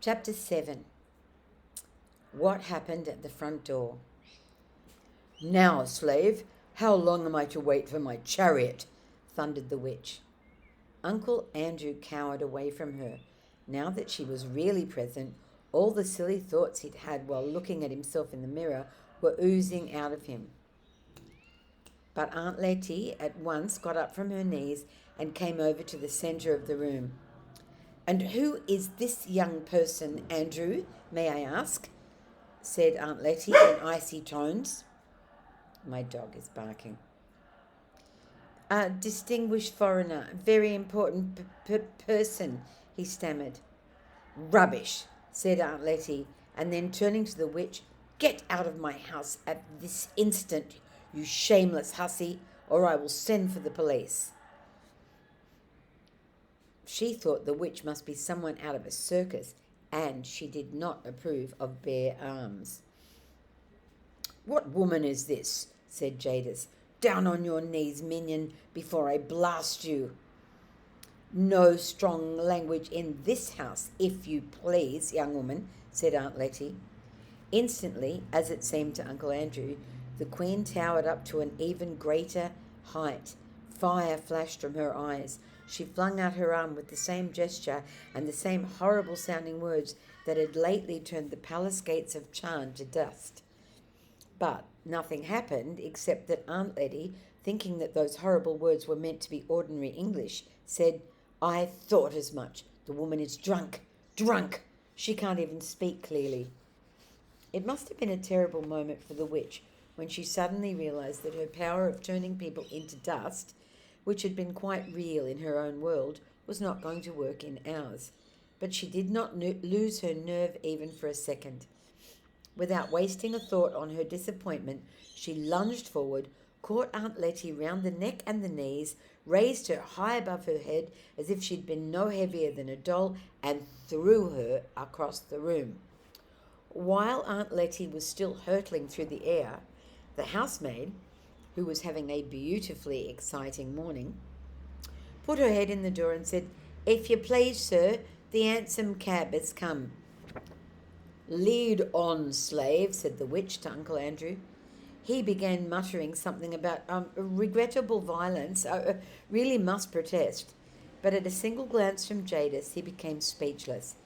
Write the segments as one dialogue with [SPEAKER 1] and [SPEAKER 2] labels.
[SPEAKER 1] Chapter 7. What happened at the front door? "Now, slave, how long am I to wait for my chariot?" thundered the witch. Uncle Andrew cowered away from her. Now that she was really present, all the silly thoughts he'd had while looking at himself in the mirror were oozing out of him. But Aunt Letty at once got up from her knees and came over to the centre of the room. "And who is this young person, Andrew, may I ask?" said Aunt Letty in icy tones. My dog is barking. "A distinguished foreigner, very important person," he stammered. "Rubbish," said Aunt Letty, and then turning to the witch, "Get out of my house at this instant, you shameless hussy, or I will send for the police." She thought the witch must be someone out of a circus, and she did not approve of bare arms. "What woman is this?" said Jadis. "Down on your knees, minion, before I blast you." "No strong language in this house, if you please, young woman," said Aunt Letty. Instantly, as it seemed to Uncle Andrew, the Queen towered up to an even greater height. Fire flashed from her eyes. She flung out her arm with the same gesture and the same horrible-sounding words that had lately turned the palace gates of Chan to dust. But nothing happened except that Aunt Letty, thinking that those horrible words were meant to be ordinary English, said, "I thought as much. The woman is drunk. Drunk. She can't even speak clearly." It must have been a terrible moment for the witch when she suddenly realized that her power of turning people into dust, which had been quite real in her own world, was not going to work in ours. But she did not lose her nerve even for a second. Without wasting a thought on her disappointment, she lunged forward, caught Aunt Letty round the neck and the knees, raised her high above her head as if she'd been no heavier than a doll, and threw her across the room. While Aunt Letty was still hurtling through the air, the housemaid, who was having a beautifully exciting morning, put her head in the door and said, "If you please, sir, the handsome cab has come." "Lead on, slave," said the witch to Uncle Andrew. He began muttering something about regrettable violence. Really must protest. But at a single glance from Jadis, he became speechless.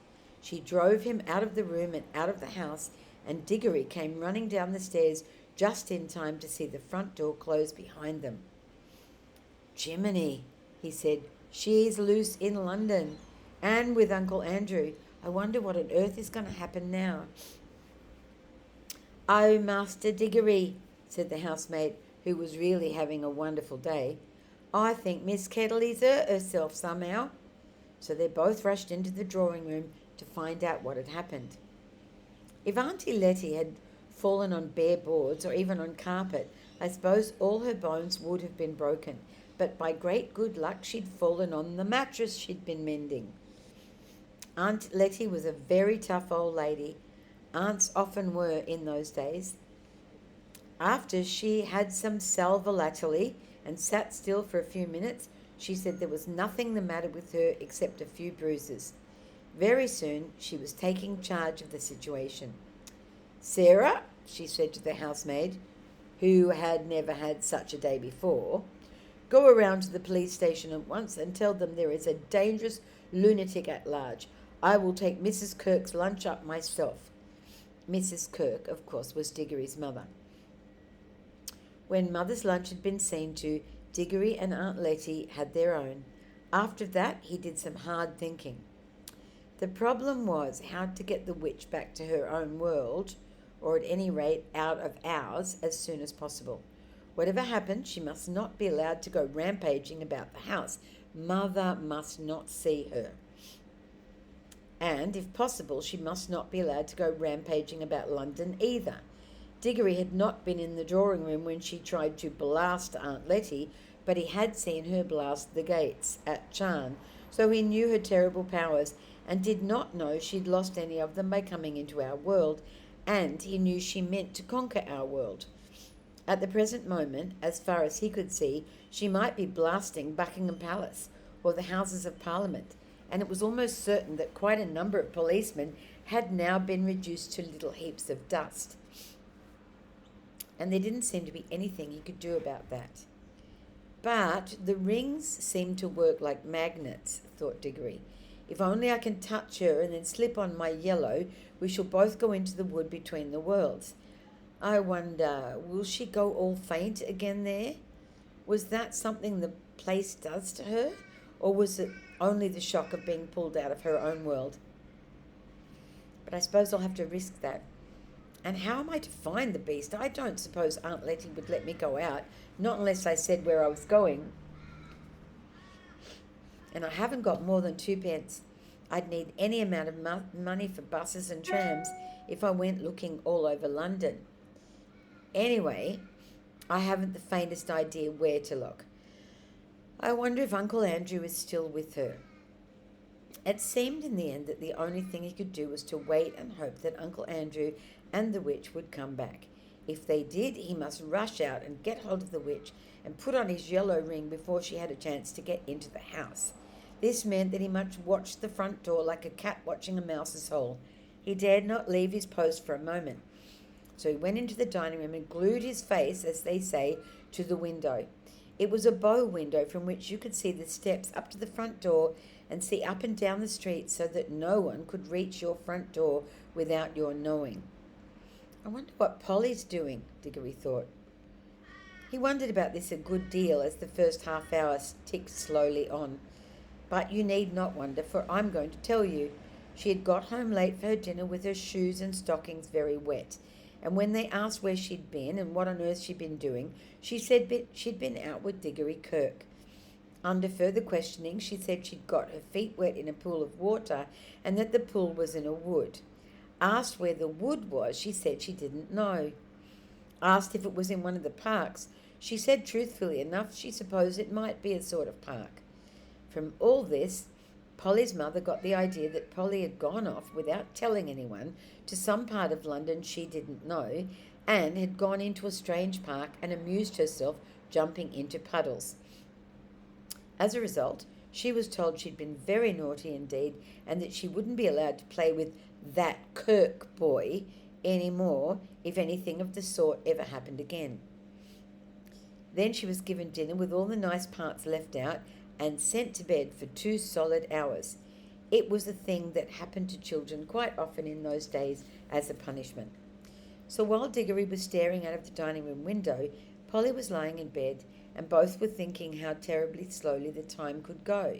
[SPEAKER 1] She drove him out of the room and out of the house, and Diggory came running down the stairs just in time to see the front door close behind them. "Jiminy," he said, "she's loose in London, and with Uncle Andrew. I wonder what on earth is going to happen now." "Oh, Master Diggory," said the housemaid, who was really having a wonderful day, "I think Miss Kettley's hurt herself somehow." So they both rushed into the drawing room to find out what had happened. If Auntie Letty had fallen on bare boards or even on carpet, I suppose all her bones would have been broken, but by great good luck she'd fallen on the mattress she'd been mending. Aunt Letty was a very tough old lady. Aunts often were in those days. After she had some sal volatile and sat still for a few minutes, she said there was nothing the matter with her except a few bruises. Very soon she was taking charge of the situation. "Sarah," she said to the housemaid, who had never had such a day before, "go around to the police station at once and tell them there is a dangerous lunatic at large. I will take Mrs. Kirk's lunch up myself." Mrs. Kirk, of course, was Diggory's mother. When Mother's lunch had been seen to, Diggory and Aunt Letty had their own. After that, he did some hard thinking. The problem was how to get the witch back to her own world, or at any rate out of ours, as soon as possible. Whatever happened, she must not be allowed to go rampaging about the house. Mother must not see her. And, if possible, she must not be allowed to go rampaging about London either. Diggory had not been in the drawing room when she tried to blast Aunt Letty, but he had seen her blast the gates at Chan, so he knew her terrible powers and did not know she'd lost any of them by coming into our world, and he knew she meant to conquer our world. At the present moment, as far as he could see, she might be blasting Buckingham Palace or the Houses of Parliament, and it was almost certain that quite a number of policemen had now been reduced to little heaps of dust. And there didn't seem to be anything he could do about that. But the rings seemed to work like magnets, thought Diggory. If only I can touch her and then slip on my yellow, we shall both go into the wood between the worlds. I wonder, will she go all faint again there? Was that something the place does to her? Or was it only the shock of being pulled out of her own world? But I suppose I'll have to risk that. And how am I to find the beast? I don't suppose Aunt Letty would let me go out, not unless I said where I was going. And I haven't got more than 2p. I'd need any amount of money for buses and trams if I went looking all over London. Anyway, I haven't the faintest idea where to look. I wonder if Uncle Andrew is still with her. It seemed in the end that the only thing he could do was to wait and hope that Uncle Andrew and the witch would come back. If they did, he must rush out and get hold of the witch and put on his yellow ring before she had a chance to get into the house. This meant that he must watch the front door like a cat watching a mouse's hole. He dared not leave his post for a moment. So he went into the dining room and glued his face, as they say, to the window. It was a bow window from which you could see the steps up to the front door and see up and down the street so that no one could reach your front door without your knowing. I wonder what Polly's doing, Diggory thought. He wondered about this a good deal as the first half hour ticked slowly on. But you need not wonder, for I'm going to tell you. She had got home late for her dinner with her shoes and stockings very wet, and when they asked where she'd been and what on earth she'd been doing, she said she'd been out with Diggory Kirk. Under further questioning, she said she'd got her feet wet in a pool of water and that the pool was in a wood. Asked where the wood was, she said she didn't know. Asked if it was in one of the parks, she said truthfully enough she supposed it might be a sort of park. From all this, Polly's mother got the idea that Polly had gone off without telling anyone to some part of London she didn't know and had gone into a strange park and amused herself jumping into puddles. As a result, she was told she'd been very naughty indeed and that she wouldn't be allowed to play with that Kirk boy any more if anything of the sort ever happened again. Then she was given dinner with all the nice parts left out and sent to bed for 2 solid hours. It was a thing that happened to children quite often in those days as a punishment. So while Diggory was staring out of the dining room window, Polly was lying in bed, and both were thinking how terribly slowly the time could go.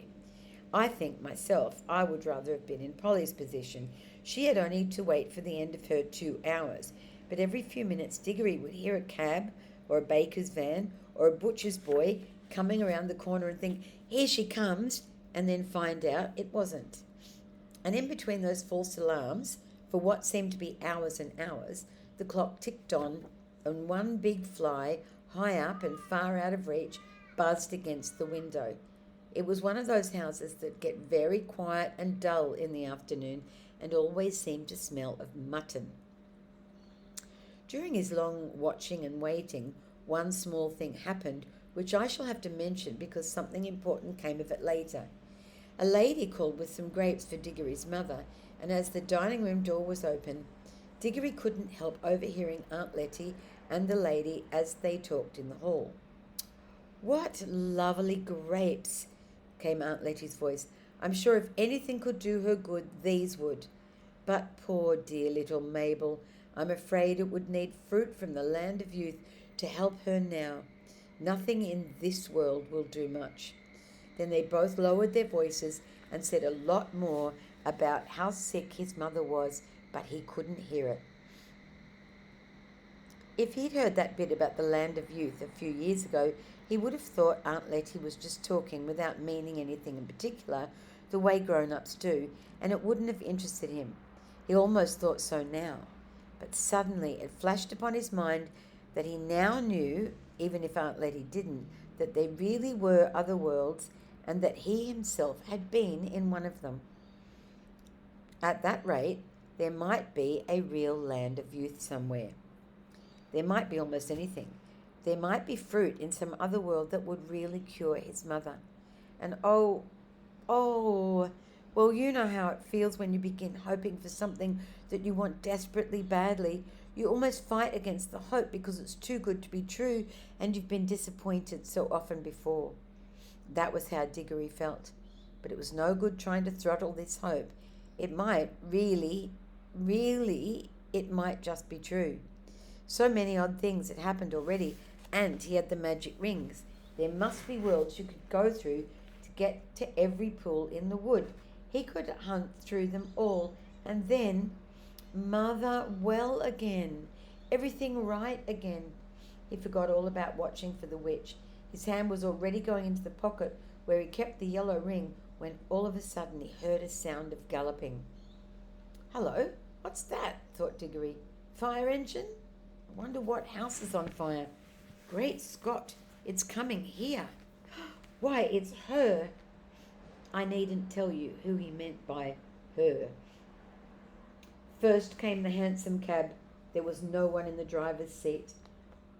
[SPEAKER 1] I think myself I would rather have been in Polly's position. She had only to wait for the end of her 2 hours, but every few minutes Diggory would hear a cab or a baker's van or a butcher's boy coming around the corner and think, "Here she comes," and then find out it wasn't. And in between those false alarms, for what seemed to be hours and hours, the clock ticked on, and one big fly, high up and far out of reach, buzzed against the window. It was one of those houses that get very quiet and dull in the afternoon and always seem to smell of mutton. During his long watching and waiting, one small thing happened, which I shall have to mention because something important came of it later. A lady called with some grapes for Diggory's mother, and as the dining room door was open, Diggory couldn't help overhearing Aunt Letty and the lady as they talked in the hall. "What lovely grapes!" came Aunt Letty's voice. "I'm sure if anything could do her good, these would. But poor dear little Mabel, I'm afraid it would need fruit from the land of youth to help her now. Nothing in this world will do much." Then they both lowered their voices and said a lot more about how sick his mother was, but he couldn't hear it. If he'd heard that bit about the land of youth a few years ago, he would have thought Aunt Letty was just talking without meaning anything in particular, the way grown-ups do, and it wouldn't have interested him. He almost thought so now. But suddenly it flashed upon his mind that he now knew, even if Aunt Letty didn't, that there really were other worlds and that he himself had been in one of them. At that rate, there might be a real land of youth somewhere. There might be almost anything. There might be fruit in some other world that would really cure his mother. And oh, Well, you know how it feels when you begin hoping for something that you want desperately badly. You almost fight against the hope because it's too good to be true and you've been disappointed so often before. That was how Diggory felt. But it was no good trying to throttle this hope. It might it might just be true. So many odd things had happened already, and he had the magic rings. There must be worlds you could go through to get to every pool in the wood. He could hunt through them all, and then mother well again, everything right again. He forgot all about watching for the witch. His hand was already going into the pocket where he kept the yellow ring when all of a sudden he heard a sound of galloping. Hello, what's that? Thought Diggory. Fire engine? I wonder what house is on fire. Great Scott, it's coming here. Why, it's her. I needn't tell you who he meant by her. First came the hansom cab. There was no one in the driver's seat.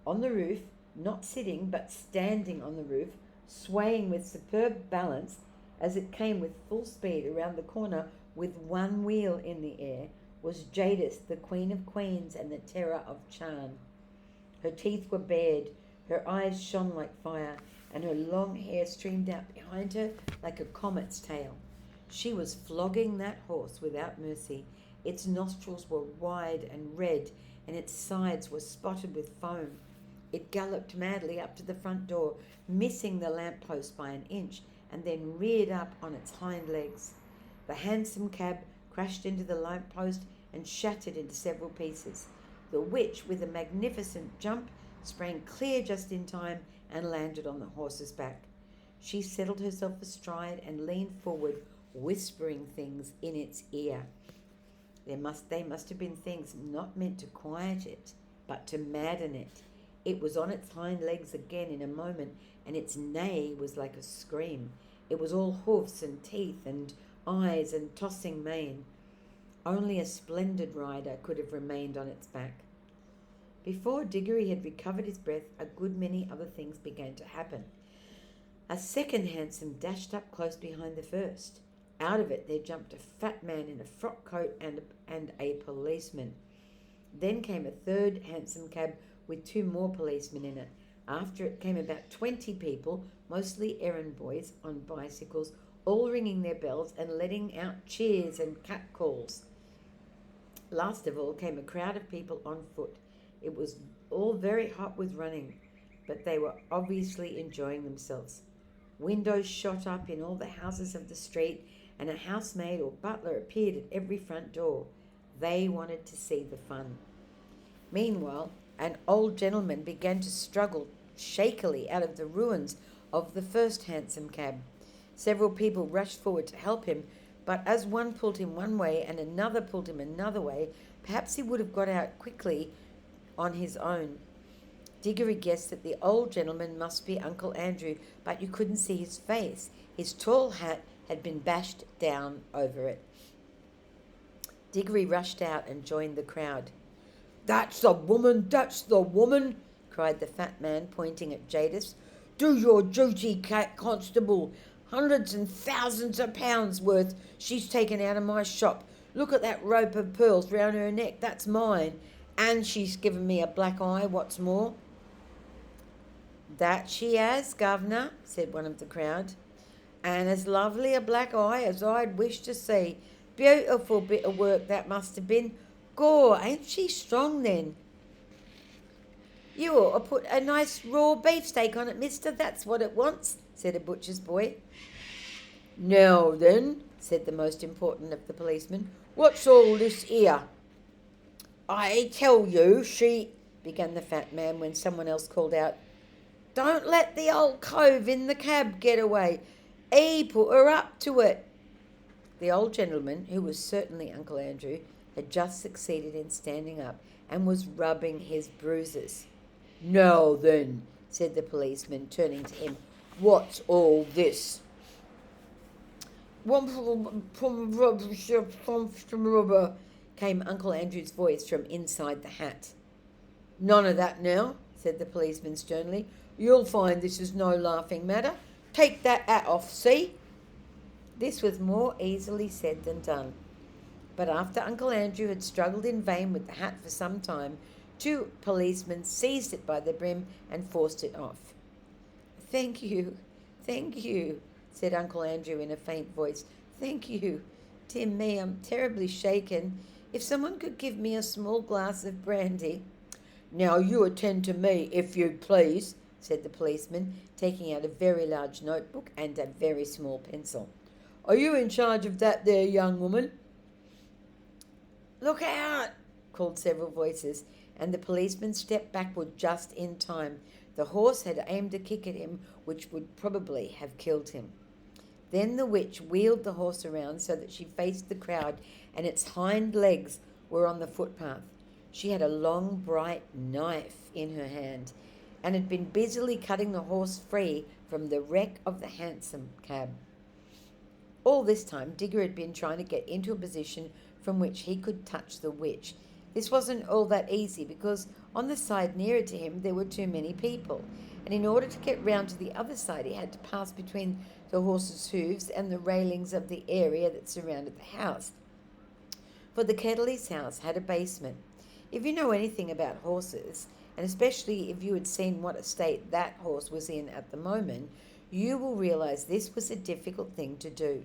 [SPEAKER 1] On the roof, not sitting but standing on the roof, swaying with superb balance as it came with full speed around the corner with one wheel in the air, was Jadis, the Queen of Queens and the terror of Charn. Her teeth were bared, her eyes shone like fire, and her long hair streamed out behind her like a comet's tail. She was flogging that horse without mercy. Its nostrils were wide and red, and its sides were spotted with foam. It galloped madly up to the front door, missing the lamppost by an inch, and then reared up on its hind legs. The hansom cab crashed into the lamppost and shattered into several pieces. The witch, with a magnificent jump, sprang clear just in time and landed on the horse's back. She settled herself astride and leaned forward, whispering things in its ear. They must have been things not meant to quiet it, but to madden it. It was on its hind legs again in a moment, and its neigh was like a scream. It was all hoofs and teeth and eyes and tossing mane. Only a splendid rider could have remained on its back. Before Diggory had recovered his breath, a good many other things began to happen. A second hansom dashed up close behind the first. Out of it there jumped a fat man in a frock coat and a policeman. Then came a third hansom cab with 2 more policemen in it. After it came about 20 people, mostly errand boys on bicycles, all ringing their bells and letting out cheers and catcalls. Last of all came a crowd of people on foot. It was all very hot with running, but they were obviously enjoying themselves. Windows shot up in all the houses of the street, and a housemaid or butler appeared at every front door. They wanted to see the fun. Meanwhile, an old gentleman began to struggle shakily out of the ruins of the first hansom cab. Several people rushed forward to help him, but as one pulled him one way and another pulled him another way, perhaps he would have got out quickly on his own. Diggory guessed that the old gentleman must be Uncle Andrew, but you couldn't see his face. His tall hat had been bashed down over it. Diggory rushed out and joined the crowd. "That's the woman! That's the woman!" cried the fat man, pointing at Jadis. "Do your duty, constable. Hundreds and thousands of pounds worth she's taken out of my shop. Look at that rope of pearls round her neck. That's mine. And she's given me a black eye, what's more." "That she has, governor," said one of the crowd. "And as lovely a black eye as I'd wish to see. Beautiful bit of work that must have been. Gaw, ain't she strong then?" "You ought to put a nice raw beefsteak on it, mister. That's what it wants," said a butcher's boy. "Now then," said the most important of the policemen, "what's all this here?" "I tell you, she—" began the fat man when someone else called out, "Don't let the old cove in the cab get away. He put her up to it." The old gentleman, who was certainly Uncle Andrew, had just succeeded in standing up and was rubbing his bruises. "Now then," said the policeman, turning to him, "what's all this?" Came Uncle Andrew's voice from inside the hat. "None of that now," said the policeman sternly. "You'll find this is no laughing matter. Take that hat off, see?" This was more easily said than done. But after Uncle Andrew had struggled in vain with the hat for some time, two policemen seized it by the brim and forced it off. Thank you, said Uncle Andrew in a faint voice. Thank you. Dear me, I'm terribly shaken. If someone could give me a small glass of brandy. Now you attend to me, if you please, said the policeman, taking out a very large notebook and a very small pencil. Are you in charge of that there young woman? Look out! Called several voices, and the policeman stepped backward just in time. The horse had aimed a kick at him, which would probably have killed him. Then the witch wheeled the horse around so that she faced the crowd, and its hind legs were on the footpath. She had a long, bright knife in her hand, and had been busily cutting the horse free from the wreck of the hansom cab. All this time, Digger had been trying to get into a position from which he could touch the witch. This wasn't all that easy because on the side nearer to him there were too many people, and in order to get round to the other side he had to pass between the horse's hooves and the railings of the area that surrounded the house. For the Kettleys' house had a basement. If you know anything about horses, and especially if you had seen what a state that horse was in at the moment, you will realise this was a difficult thing to do.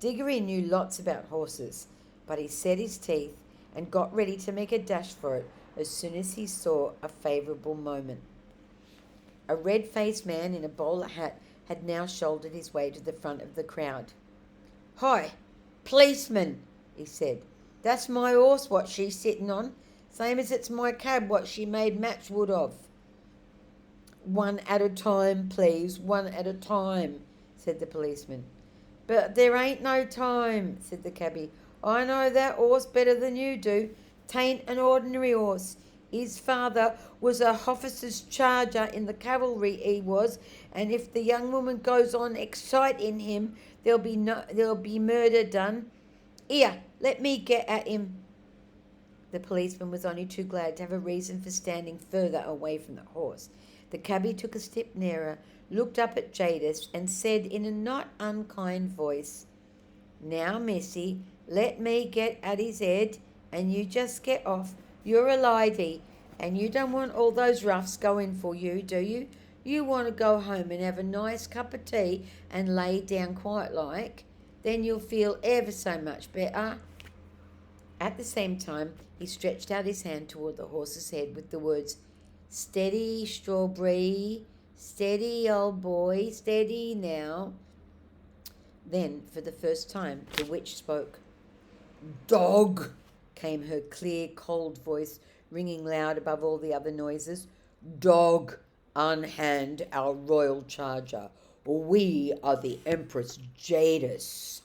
[SPEAKER 1] Diggory knew lots about horses, but he set his teeth and got ready to make a dash for it as soon as he saw a favourable moment. A red-faced man in a bowler hat had now shouldered his way to the front of the crowd. "Hi, policeman," he said. "That's my horse what she's sitting on, same as it's my cab what she made matchwood of." "One at a time, please, one at a time," said the policeman. "But there ain't no time," said the cabbie. "I know that horse better than you do. 'Tain't an ordinary horse. His father was a hofficer's charger in the cavalry, he was, and if the young woman goes on exciting him, there'll be murder done. Here, let me get at him." The policeman was only too glad to have a reason for standing further away from the horse. The cabbie took a step nearer, looked up at Jadis, and said in a not unkind voice, "Now, missy, let me get at his head, and you just get off. You're a lady, and you don't want all those roughs going for you, do you? You want to go home and have a nice cup of tea and lay down quiet like. Then you'll feel ever so much better." At the same time, he stretched out his hand toward the horse's head with the words, "Steady, Strawberry, steady, old boy, steady now." Then, for the first time, the witch spoke. "Dog," came her clear, cold voice, ringing loud above all the other noises. "Dog, unhand our royal charger. We are the Empress Jadis."